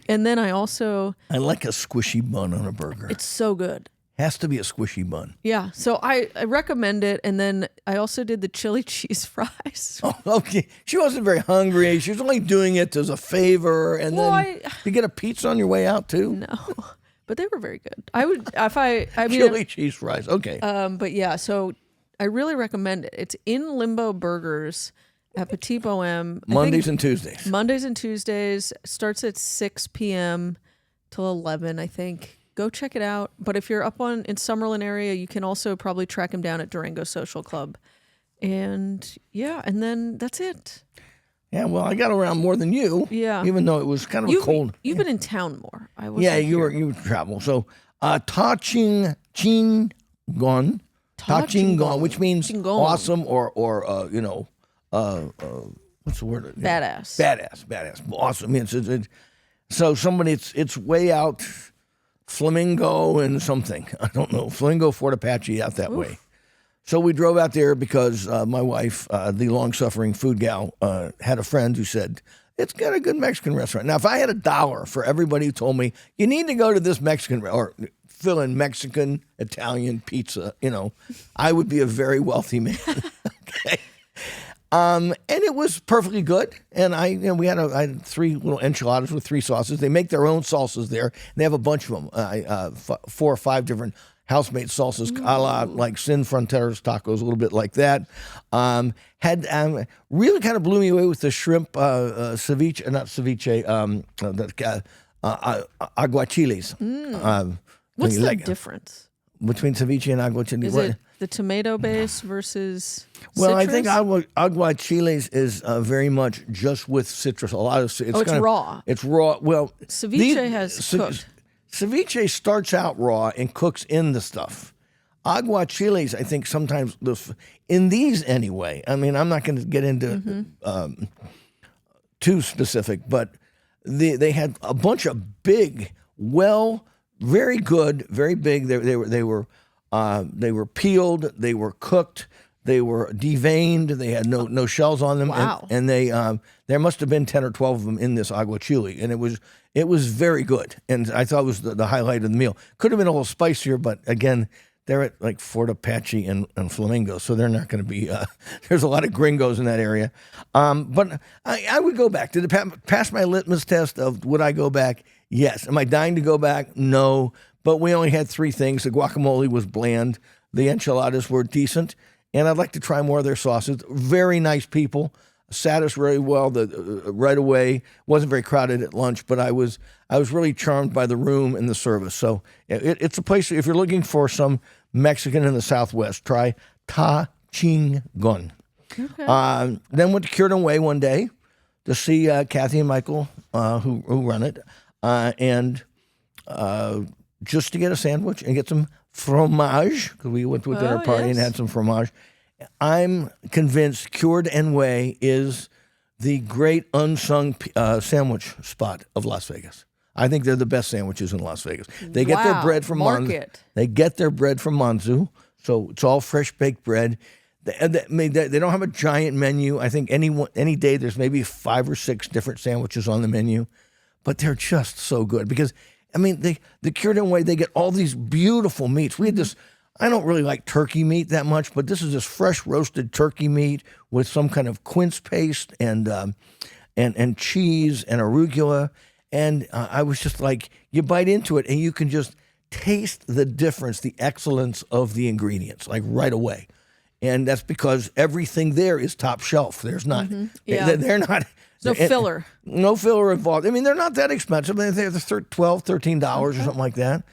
And then I like a squishy bun on a burger. It's so good. Has to be a squishy bun. Yeah. So I recommend it. And then I also did the chili cheese fries. Oh, okay. She wasn't very hungry. She was only doing it as a favor. And then you get a pizza on your way out too? No. But they were very good. Chili cheese fries. Okay. But yeah, so I really recommend it. It's in Limbo Burgers at Petit Bohème. Mondays and Tuesdays. Mondays and Tuesdays. Starts at 6 p.m. till 11, I think. Go check it out. But if you're up in Summerlin area, you can also probably track him down at Durango Social Club. And and then that's it. Yeah, well, I got around more than you. Yeah. Even though it was kind of cold. You've been in town more. You travel. So, Ta Ching Gon, which means awesome or what's the word? Badass. Awesome. So somebody, it's way out Flamingo and something. I don't know. Flamingo, Fort Apache, out that way. So we drove out there because my wife, the long-suffering food gal, had a friend who said, it's got a good Mexican restaurant. Now, if I had $1 for everybody who told me, you need to go to this Mexican or fill in Mexican, Italian, pizza, I would be a very wealthy man. Okay. And it was perfectly good. And I had 3 little enchiladas with 3 sauces. They make their own salsas there. And they have a bunch of them, 4 or 5 different house-made salsas, a la like Sin Fronteras tacos, a little bit like that. Really kind of blew me away with the shrimp ceviche, aguachiles. What's the difference between ceviche and aguachile? Is it the tomato base versus Well, citrus? I think aguachiles is very much just with citrus. A lot of it's raw. It's raw. Well, ceviche has cooked. Ceviche starts out raw and cooks in the stuff. Aguachiles, I think sometimes in these anyway. I mean, I'm not going to get into too specific, but they had a bunch of big, very good, very big. They were peeled. They were cooked. They were deveined. They had no shells on them. Wow. And they there must have been 10 or 12 of them in this aguachile, and it was very good. And I thought it was the highlight of the meal. Could have been a little spicier, but again, they're at like Fort Apache and Flamingo, so they're not going to be. There's a lot of gringos in that area. But I would go back. Did it pass my litmus test of would I go back? Yes. Am I dying to go back? No. But we only had 3 things. The guacamole was bland. The enchiladas were decent. And I'd like to try more of their sauces. Very nice people. Sat us very well right away. Wasn't very crowded at lunch, but I was really charmed by the room and the service. So it's a place, if you're looking for some Mexican in the Southwest, try Ta Ching Gun. Okay. Then went to Cureton Way one day to see Kathy and Michael, who run it, and just to get a sandwich and get some fromage, because we went to a dinner party and had some fromage. I'm convinced Cured and Way is the great unsung sandwich spot of Las Vegas. I think they're the best sandwiches in Las Vegas. They get their bread from Monzu. They get their bread from Monzu, so it's all fresh baked bread. They don't have a giant menu. I think any day there's maybe 5 or 6 different sandwiches on the menu, but they're just so good because the Cured and Way, they get all these beautiful meats. We had this. I don't really like turkey meat that much, but this is this fresh roasted turkey meat with some kind of quince paste and cheese and arugula. And I was just like, you bite into it and you can just taste the difference, the excellence of the ingredients, like right away. And that's because everything there is top shelf. There's not, they're not. No filler. No filler involved. I mean, they're not that expensive. They're $12, $13 or something like that.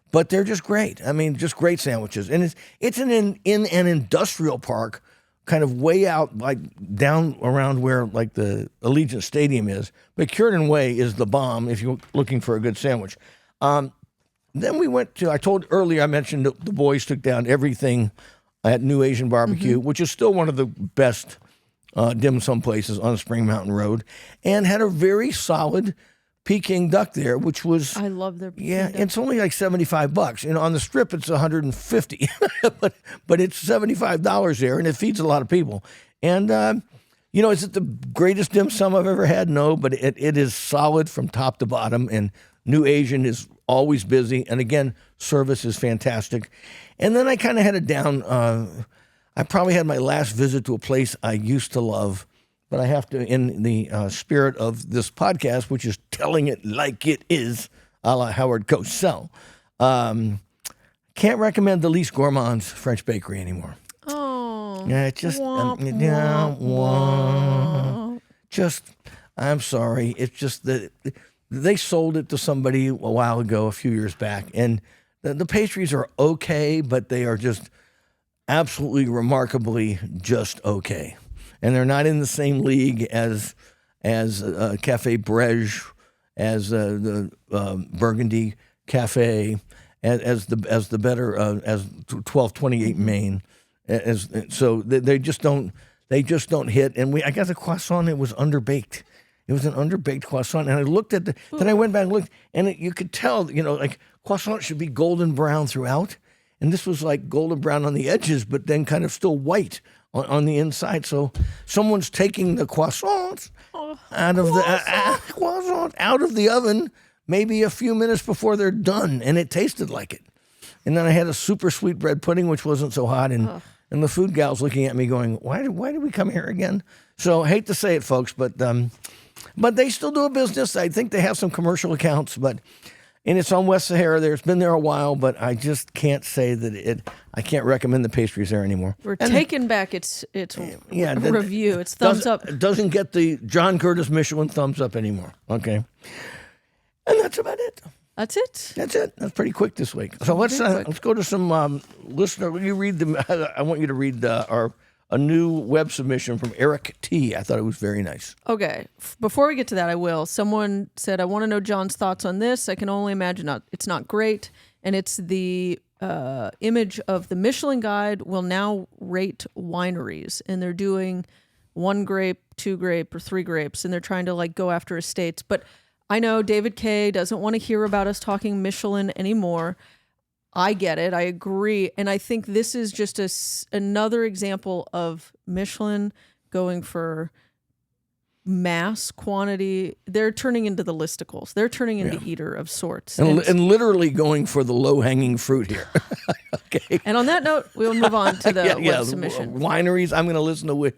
But they're just great. I mean, just great sandwiches. And it's in an industrial park, kind of way out, like down around where like the Allegiant Stadium is. But Cured and Way is the bomb if you're looking for a good sandwich. Then we went to, I mentioned that the boys took down everything at New Asian Barbecue, which is still one of the best dim sum places on Spring Mountain Road, and had a very solid Peking duck there, which was, I love their Peking duck. It's only like $75. On the Strip it's $150, but it's $75 there, and it feeds a lot of people. And is it the greatest dim sum I've ever had? No, but it is solid from top to bottom. And New Asian is always busy, and again, service is fantastic. And then I kind of had it down. I probably had my last visit to a place I used to love. But I have to, in the spirit of this podcast, which is telling it like it is, a la Howard Cosell, can't recommend the Least Gourmand's French Bakery anymore. Oh. Yeah, it's just, I'm sorry. It's just that they sold it to somebody a while ago, a few years back, and the pastries are okay, but they are just absolutely remarkably just okay. And they're not in the same league as Cafe Brege, as the Burgundy Cafe, as the better as 1228 Main. So they just don't hit. And I got the croissant. It was underbaked. It was an underbaked croissant. And I looked at then I went back and looked, and you could tell, like croissant should be golden brown throughout, and this was like golden brown on the edges, but then kind of still white on the inside. So someone's taking the croissants out of the oven maybe a few minutes before they're done, and it tasted like it. And then I had a super sweet bread pudding, which wasn't so hot, and the food gal's looking at me going, why did we come here again? So I hate to say it, folks, but they still do a business. I think they have some commercial accounts, and it's on West Sahara there. It's been there a while, but I just can't say that I can't recommend the pastries there anymore. We're taking back its review. It's thumbs up. It doesn't get the John Curtis Michelin thumbs up anymore. Okay. And that's about it. That's it. That's it. That's pretty quick this week. So let's go to some listener. You read them. I want you to read a new web submission from Eric T. I thought it was very nice. Okay. Before we get to that, I will. Someone said, I want to know John's thoughts on this. I can only imagine it's not great. And it's the image of the Michelin Guide will now rate wineries. And they're doing 1 grape, 2 grape, or 3 grapes. And they're trying to go after estates. But I know David K. doesn't want to hear about us talking Michelin anymore. I get it. I agree. And I think this is just another example of Michelin going for mass quantity. They're turning into the listicles. They're turning into Eater of sorts. And literally going for the low-hanging fruit here. Okay. And on that note, we'll move on to the web submission. Wineries, I'm going to listen to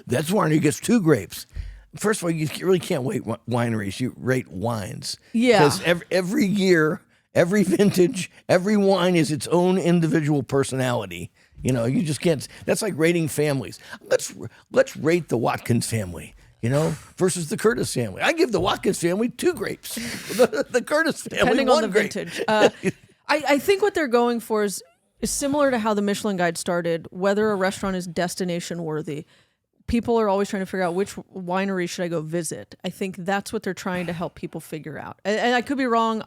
that's winery gets 2 grapes. First of all, you really can't rate wineries. You rate wines. Yeah. Because every year, every vintage, every wine is its own individual personality. You just can't. That's like rating families. Let's rate the Watkins family, versus the Curtis family. I give the Watkins family 2 grapes. The Curtis family depending 1 on the grape. vintage. I think what they're going for is similar to how the Michelin Guide started. Whether a restaurant is destination worthy. People are always trying to figure out which winery should I go visit. I think that's what they're trying to help people figure out. And I could be wrong,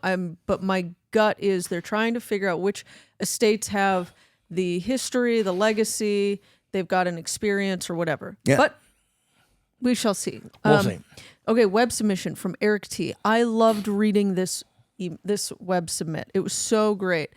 but my gut is they're trying to figure out which estates have the history, the legacy, they've got an experience or whatever. Yeah. But we shall see. We'll see. Okay, web submission from Eric T. I loved reading this web submit. It was so great.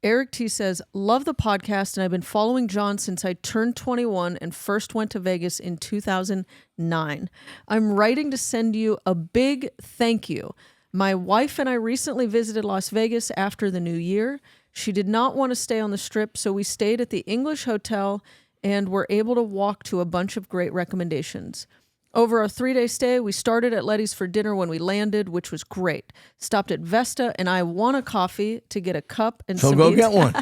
Eric T says, love the podcast, and I've been following John since I turned 21 and first went to Vegas in 2009. I'm writing to send you a big thank you. My wife and I recently visited Las Vegas after the new year. She did not want to stay on the Strip, so we stayed at the English Hotel and were able to walk to a bunch of great recommendations. Over our 3-day stay, we started at Letty's for dinner when we landed, which was great. Stopped at Vesta, and I won a coffee to get a cup and some go beans, get one.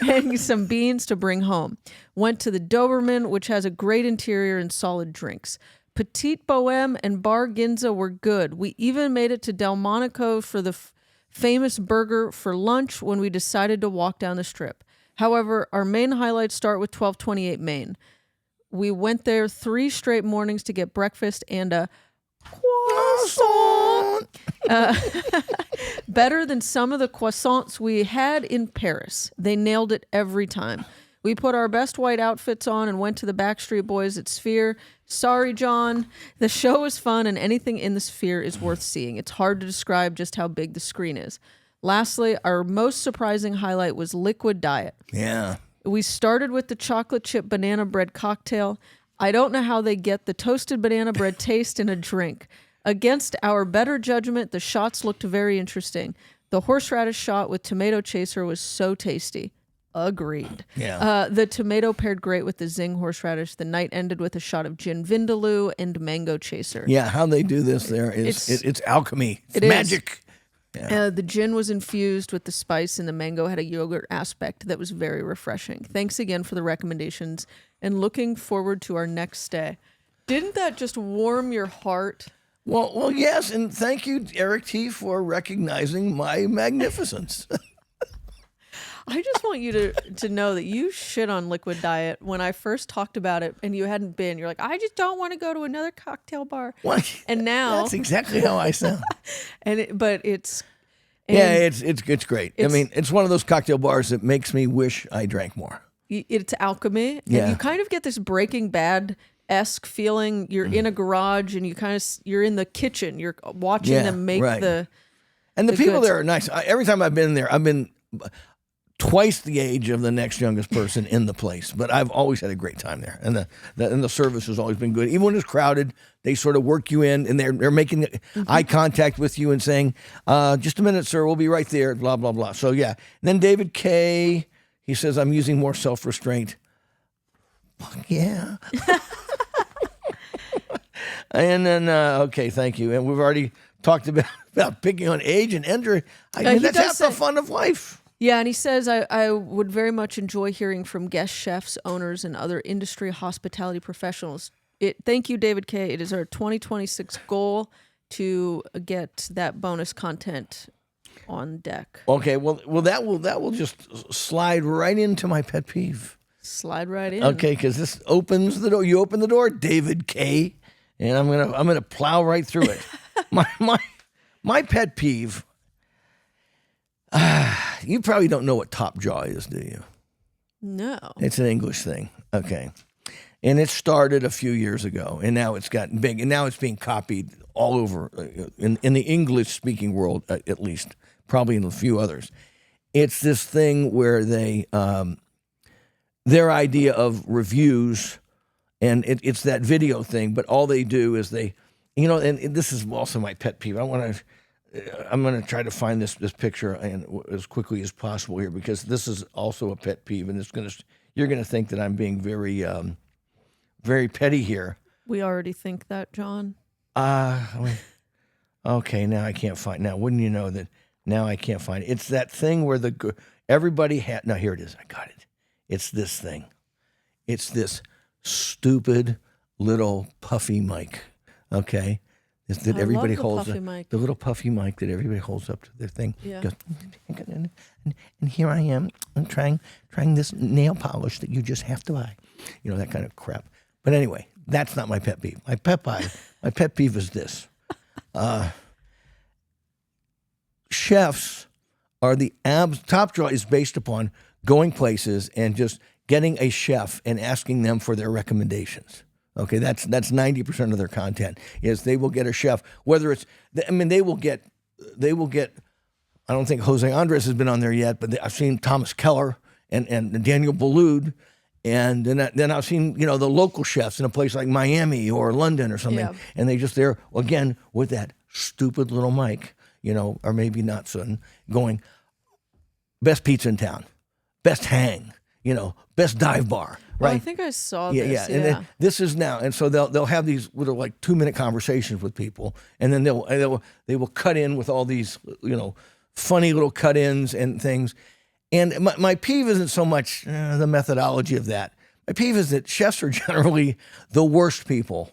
and some beans to bring home. Went to the Doberman, which has a great interior and solid drinks. Petite Bohème and Bar Ginza were good. We even made it to Delmonico for the famous burger for lunch when we decided to walk down the Strip. However, our main highlights start with 1228 Main. We went there 3 straight mornings to get breakfast and a croissant. Better than some of the croissants we had in Paris. They nailed it every time. We put our best white outfits on and went to the Backstreet Boys at Sphere. Sorry, John. The show was fun, and anything in the Sphere is worth seeing. It's hard to describe just how big the screen is. Lastly, our most surprising highlight was Liquid Diet. Yeah. We started with the chocolate chip banana bread cocktail. I don't know how they get the toasted banana bread taste in a drink. Against our better judgment, the shots looked very interesting. The horseradish shot with tomato chaser was so tasty. Agreed. Yeah. The tomato paired great with the zing horseradish. The night ended with a shot of gin vindaloo and mango chaser. Yeah, how they do this there is it's alchemy. It's magic. Yeah. The gin was infused with the spice, and the mango had a yogurt aspect that was very refreshing. Thanks again for the recommendations, and looking forward to our next stay. Didn't that just warm your heart? Well, yes, and thank you, Eric T, for recognizing my magnificence. I just want you to know that you shit on Liquid Diet when I first talked about it and you hadn't been. You're like, I just don't want to go to another cocktail bar. What? And now That's exactly how I sound. It's great. I mean, it's one of those cocktail bars that makes me wish I drank more. It's alchemy. Yeah. And you kind of get this Breaking Bad-esque feeling. You're in a garage and you're in the kitchen. You're watching them make and the people goods. there are nice. Every time I've been there, I've been twice the age of the next youngest person in the place, but I've always had a great time there, and the service has always been good. Even when it's crowded, they sort of work you in, and they're making eye contact with you and saying, "Just a minute, sir, we'll be right there." Blah blah blah. So yeah. And then David K, he says, "I'm using more self-restraint." Fuck yeah. And then okay, thank you. And we've already talked about picking on age and Ender. That's half the fun of life. Yeah, and he says, I would very much enjoy hearing from guest chefs, owners, and other industry hospitality professionals. Thank you, David K. It is our 2026 goal to get that bonus content on deck. Okay, well, that will just slide right into my pet peeve. Slide right in. Okay, because this opens the door. You open the door, David K., and I'm gonna plow right through it. my pet peeve. You probably don't know what top jaw is, do you? No. It's an English thing. Okay. And it started a few years ago, and now it's gotten big, and now it's being copied all over in the English-speaking world, at least, probably in a few others. It's this thing where they, their idea of reviews, and it's that video thing, but all they do is they, and this is also my pet peeve. I'm going to try to find this picture and as quickly as possible here, because this is also a pet peeve, and you're going to think that I'm being very, very petty here. We already think that, John. Okay, now I can't find. Now, wouldn't you know that? Now I can't find it. It's that thing where everybody had. No, here it is. I got it. It's this thing. It's this stupid little puffy mic. Okay. That everybody holds the little puffy mic that everybody holds up to their thing. Yeah. Goes, and here I am. I'm trying this nail polish that you just have to buy. That kind of crap. But anyway, that's not my pet peeve. My pet peeve is this. Chefs are top draw is based upon going places and just getting a chef and asking them for their recommendations. Okay, that's 90% of their content is they will get a chef, whether it's, I mean, they will get, I don't think Jose Andres has been on there yet, but I've seen Thomas Keller and Daniel Boulud, and then I've seen, the local chefs in a place like Miami or London or something, and they just there, again, with that stupid little mic, or maybe not so, going, best pizza in town, best hang, best dive bar, right? Well, I think I saw this. Yeah. And then this is now, and so they'll have these little 2-minute conversations with people, and then they will cut in with all these funny little cut-ins and things. And my peeve isn't so much the methodology of that. My peeve is that chefs are generally the worst people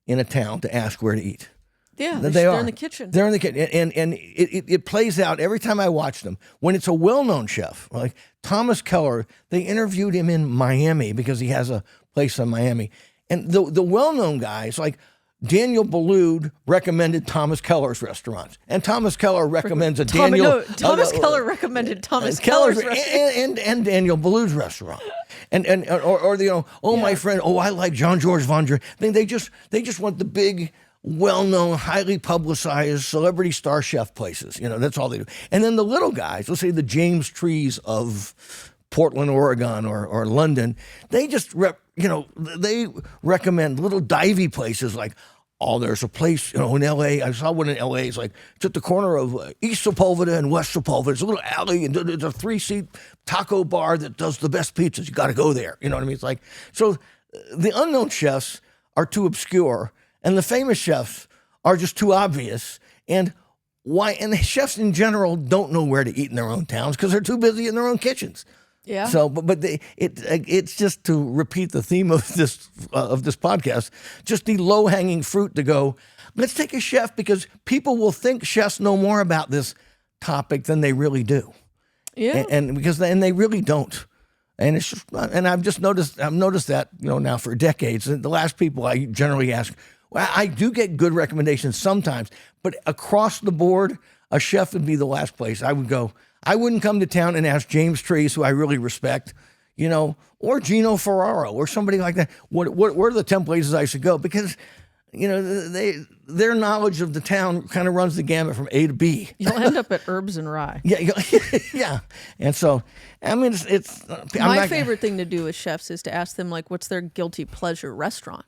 in a town to ask where to eat. Yeah, they're in the kitchen. They're in the kitchen, and it plays out every time I watch them. When it's a well-known chef, like Thomas Keller, they interviewed him in Miami because he has a place in Miami. And the well-known guys, like Daniel Boulud recommended Thomas Keller's restaurants, and Thomas Keller recommends Thomas Keller recommended Thomas Keller's restaurant and Daniel Boulud's restaurant, my friend, I like Jean-Georges Vongerieux. They just want the big, well-known, highly publicized celebrity star chef places. That's all they do. And then the little guys, let's say the James Trees of Portland, Oregon, or London, they just they recommend little divey places like, there's a place, in L.A. I saw one in L.A. It's at the corner of East Sepulveda and West Sepulveda. It's a little alley, and there's a 3-seat taco bar that does the best pizzas. You got to go there. You know what I mean? It's so the unknown chefs are too obscure, and the famous chefs are just too obvious. And why? And the chefs in general don't know where to eat in their own towns because they're too busy in their own kitchens. Yeah. So, but it's just to repeat the theme of this podcast, just the low-hanging fruit to go, let's take a chef, because people will think chefs know more about this topic than they really do. Yeah. And they really don't. And it's just, and I've noticed that, now for decades. And the last people I generally ask, well, I do get good recommendations sometimes, but across the board, a chef would be the last place I would go. I wouldn't come to town and ask James Trees, who I really respect, or Gino Ferraro or somebody like that. What are the 10 places I should go? Because, their knowledge of the town kind of runs the gamut from A to B. You'll end up at Herbs and Rye. Yeah, yeah. And so, I mean, it's my favorite thing to do with chefs is to ask them, what's their guilty pleasure restaurant?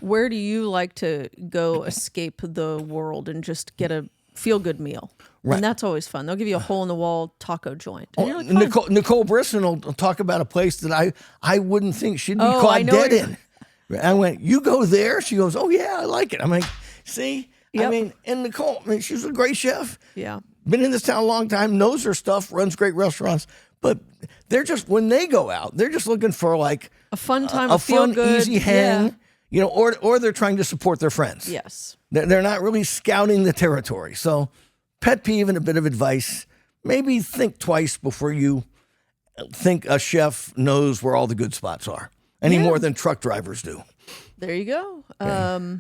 Where do you like to go escape the world and just get a feel-good meal? Right. And that's always fun. They'll give you a hole-in-the-wall taco joint. Nicole Brisson will talk about a place that I wouldn't think she'd be caught dead in. I went, you go there? She goes, oh, yeah, I like it. I'm like, see? Yep. I mean, and Nicole, she's a great chef. Yeah. Been in this town a long time, knows her stuff, runs great restaurants. But they're just, when they go out, they're just looking for a fun time, a fun, good, easy hang, or they're trying to support their friends. Yes. They're not really scouting the territory. So, pet peeve and a bit of advice, maybe think twice before you think a chef knows where all the good spots are, any more than truck drivers do. There you go. Okay.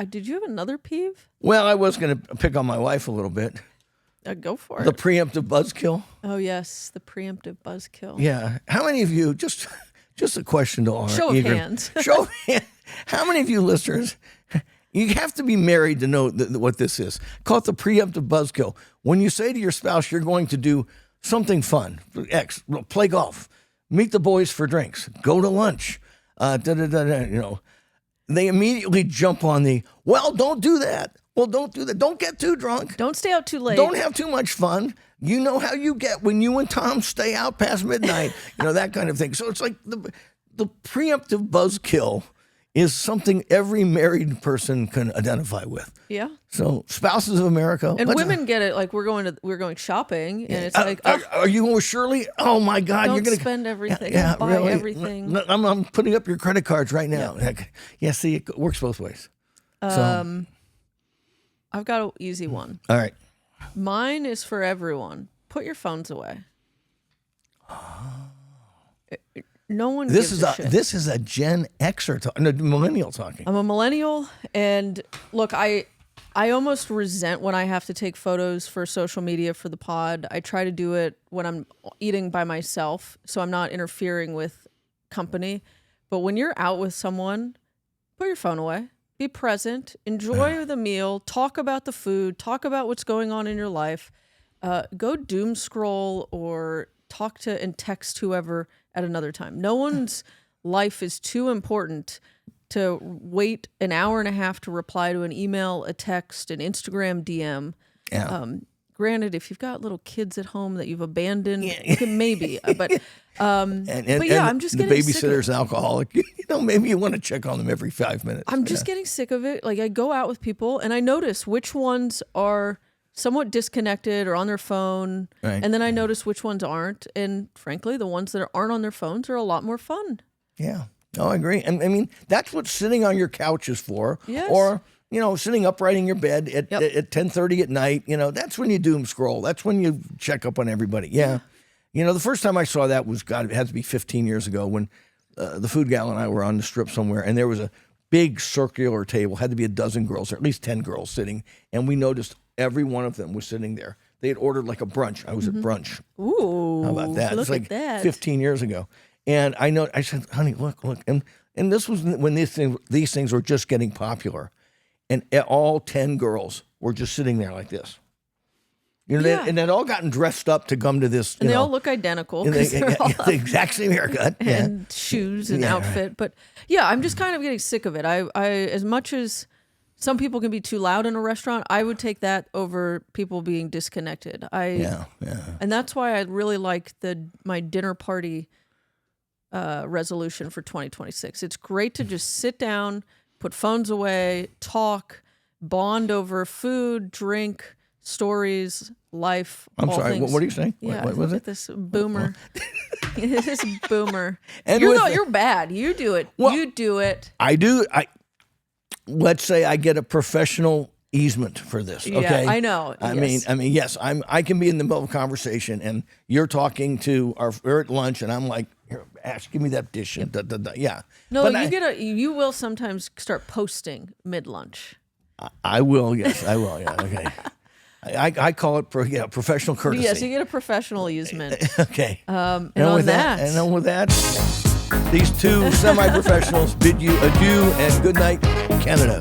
Did you have another peeve? Well, I was going to pick on my wife a little bit. Go for it. The preemptive buzzkill. Oh, yes, the preemptive buzzkill. Yeah. How many of you, just a question to all Show of hands. Show of hands. How many of you listeners, you have to be married to know what this is. Call it the preemptive buzzkill. When you say to your spouse you're going to do something fun, play golf, meet the boys for drinks, go to lunch, they immediately jump on don't do that. Well, don't do that. Don't get too drunk. Don't stay out too late. Don't have too much fun. You know how you get when you and Tom stay out past midnight, that kind of thing. So it's like the preemptive buzzkill is something every married person can identify with. Yeah. So spouses of America. And women get it. Like we're going shopping, and it's are you going with Shirley? Oh my God, you're going to spend everything. Yeah, buy really? everything. I'm putting up your credit cards right now. Yeah. See, it works both ways. I've got an easy one. All right. Mine is for everyone. Put your phones away. No one This gives a shit. This is a Gen Xer millennial talking. I'm a millennial, and look, I I almost resent when I have to take photos for social media for the pod. I try to do it when I'm eating by myself, so I'm not interfering with company. But when you're out with someone, put your phone away. Be present. Enjoy the meal. Talk about the food. Talk about what's going on in your life. Go doom scroll or talk to and text whoever at another time. No one's life is too important to wait an hour and a half to reply to an email, a text, an Instagram DM. Yeah. Granted, if you've got little kids at home that you've abandoned, you can maybe. But And I'm just the getting sick of babysitter's alcoholic. Maybe you want to check on them every 5 minutes. I'm just getting sick of it. Like I go out with people and I notice which ones are somewhat disconnected or on their phone. Right. And then I notice which ones aren't. And frankly, the ones that aren't on their phones are a lot more fun. Yeah. No, I agree. And I mean, that's what sitting on your couch is for. Yes. Or, sitting upright in your bed at 10:30 at night. That's when you doom scroll. That's when you check up on everybody. Yeah. The first time I saw that was, God, it had to be 15 years ago when the food gal and I were on the strip somewhere, and there was a big circular table, had to be a dozen girls, or at least 10 girls sitting, and we noticed every one of them was sitting there. They had ordered like a brunch. I was at brunch. Ooh. How about that? Look It's like at that. 15 years ago. And I said, honey, look. And this was when these things were just getting popular. And all 10 girls were just sitting there like this. And they'd all gotten dressed up to come to this. And they all look identical. They're all the exact same haircut. and shoes and outfit. Right. But yeah, I'm just kind of getting sick of it. I as much as some people can be too loud in a restaurant, I would take that over people being disconnected. And that's why I really like my dinner party resolution for 2026. It's great to just sit down, put phones away, talk, bond over food, drink, stories, life. I'm all sorry. things. What are you saying? Yeah, what was look it? at this boomer. This boomer. And You're bad. You do it. Well, you do it. I do. Let's say I get a professional easement for this. Okay, Yeah, I know. I Yes. mean, yes. I can be in the middle of a conversation, and you're talking to we're at lunch, and I'm like, "Here, Ash, give me that dish." And yeah. No, But you will sometimes start posting mid lunch. I will. Yes, I will. Yeah. Okay. I call it professional courtesy. Yes, you get a professional easement. Okay. And And on with that, and with that, these two semi-professionals bid you adieu and good night, Canada.